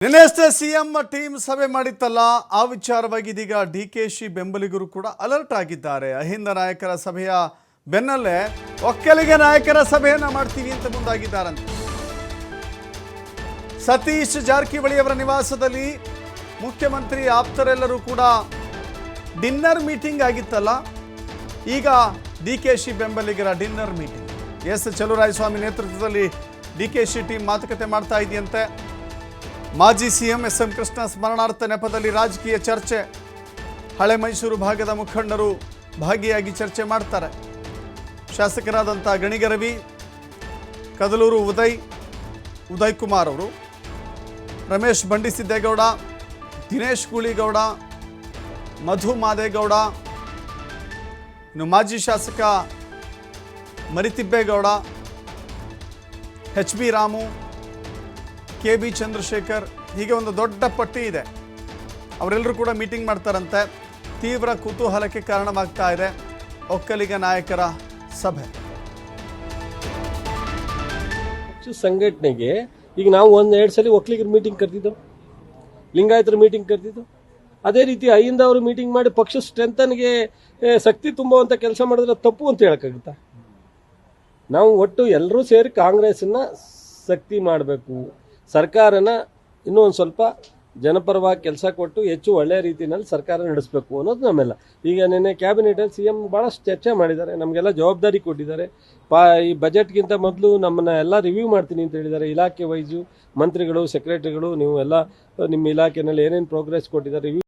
ನಿನ್ನೆಷ್ಟೇ CM team ಸಭೆ ಮಾಡಿತ್ತಲ್ಲ ಆ ವಿಚಾರವಾಗಿ ಇದೀಗ ಡಿಕೆಶಿ ಬೆಂಬಲಿಗರು ಕೂಡ ಅಲರ್ಟ್ ಆಗಿದ್ದಾರೆ. ಅಹಿಂದ ನಾಯಕರ ಸಭೆಯ ಬೆನ್ನಲ್ಲೇ ಒಕ್ಕಲಿಗ ನಾಯಕರ ಸಭೆಯನ್ನ ಮಾಡ್ತೀವಿ ಅಂತ ಮುಂದಾಗಿದ್ದಾರಂತೆ. ಸತೀಶ್ ಜಾರಕಿಹೊಳಿ ಅವರ ನಿವಾಸದಲ್ಲಿ ಮುಖ್ಯಮಂತ್ರಿ ಆಪ್ತರೆಲ್ಲರೂ ಕೂಡ ಡಿನ್ನರ್ ಮೀಟಿಂಗ್ ಆಗಿತ್ತಲ್ಲ, ಈಗ ಡಿಕೆಶಿ ಬೆಂಬಲಿಗರ ಡಿನ್ನರ್ ಮೀಟಿಂಗ್. ಎಸ್ ಚಲುವರಾಯಸ್ವಾಮಿ ನೇತೃತ್ವದಲ್ಲಿ ಡಿಕೆಶಿ ಟೀಮ್ ಮಾತುಕತೆ ಮಾಡ್ತಾ ಇದೆಯಂತೆ. ಮಾಜಿ ಸಿಎಂ ಎಸ್.ಎಂ. ಕೃಷ್ಣ ಸ್ಮರಣಾರ್ಥ ನೆಪದಲ್ಲಿ ರಾಜಕೀಯ ಚರ್ಚೆ. ಹಳೆ ಮೈಸೂರು ಭಾಗದ ಮುಖಂಡರು ಭಾಗಿಯಾಗಿ ಚರ್ಚೆ ಮಾಡ್ತಾರೆ. ಶಾಸಕರಾದಂಥ ಗಣಿಗ ರವಿ, ಕದಲೂರು ಉದಯ್ ಕುಮಾರ್ ಅವರು, ರಮೇಶ್ ಬಂಡಿಸಿದ್ದೇಗೌಡ, ದಿನೇಶ್ ಗೂಳಿಗೌಡ, ಮಧು ಮಾದೇಗೌಡ, ಇನ್ನು ಮಾಜಿ ಶಾಸಕ ಮರಿತಿಬ್ಬೇಗೌಡ, ಎಚ್ ಬಿ ರಾಮು, ಕೆ.ಬಿ. ಚಂದ್ರಶೇಖರ್, ಹೀಗೆ ಒಂದು ದೊಡ್ಡ ಪಟ್ಟಿ ಇದೆ. ಅವರೆಲ್ಲರೂ ಕೂಡ ಮೀಟಿಂಗ್ ಮಾಡ್ತಾರಂತೆ. ತೀವ್ರ ಕುತೂಹಲಕ್ಕೆ ಕಾರಣವಾಗ್ತಾ ಇದೆ ಒಕ್ಕಲಿಗ ನಾಯಕರ ಸಭೆ. ಪಕ್ಷ ಸಂಘಟನೆಗೆ ಈಗ ನಾವು ಒಂದೆರಡು ಸಲ ಒಕ್ಕಲಿಗರ ಮೀಟಿಂಗ್ ಕರೆದಿದ್ದು, ಲಿಂಗಾಯತರ ಮೀಟಿಂಗ್ ಕರೆದಿದ್ದು, ಅದೇ ರೀತಿ ಅಹಿಂದ ಅವರು ಮೀಟಿಂಗ್ ಮಾಡಿ ಪಕ್ಷ ಸ್ಟ್ರೆಂಥನ್ಗೆ ಶಕ್ತಿ ತುಂಬುವಂಥ ಕೆಲಸ ಮಾಡಿದ್ರೆ ತಪ್ಪು ಅಂತ ಹೇಳಕ್ಕಾಗುತ್ತಾ? ನಾವು ಒಟ್ಟು ಎಲ್ಲರೂ ಸೇರಿ ಕಾಂಗ್ರೆಸ್ನ ಶಕ್ತಿ ಮಾಡಬೇಕು, ಸರ್ಕಾರನ ಇನ್ನೂ ಒಂದು ಸ್ವಲ್ಪ ಜನಪರವಾಗಿ ಕೆಲಸ ಕೊಟ್ಟು ಹೆಚ್ಚು ಒಳ್ಳೆಯ ರೀತಿಯಲ್ಲಿ ಸರ್ಕಾರ ನಡೆಸಬೇಕು ಅನ್ನೋದು ನಮ್ಮೆಲ್ಲ. ಈಗ ನಿನ್ನೆ ಕ್ಯಾಬಿನೆಟಲ್ಲಿ ಸಿ ಎಂ ಭಾಳಷ್ಟು ಚರ್ಚೆ ಮಾಡಿದ್ದಾರೆ, ನಮಗೆಲ್ಲ ಜವಾಬ್ದಾರಿ ಕೊಟ್ಟಿದ್ದಾರೆ. ಈ ಬಜೆಟ್ಗಿಂತ ಮೊದಲು ನಮ್ಮನ್ನು ಎಲ್ಲ ರಿವ್ಯೂ ಮಾಡ್ತೀನಿ ಅಂತ ಹೇಳಿದ್ದಾರೆ. ಇಲಾಖೆ ವೈಸು ಮಂತ್ರಿಗಳು, ಸೆಕ್ರೆಟರಿಗಳು, ನೀವು ಎಲ್ಲ ನಿಮ್ಮ ಇಲಾಖೆಯಲ್ಲಿ ಏನೇನು ಪ್ರೋಗ್ರೆಸ್ ಕೊಟ್ಟಿದ್ದಾರೆ ರಿವ್ಯೂ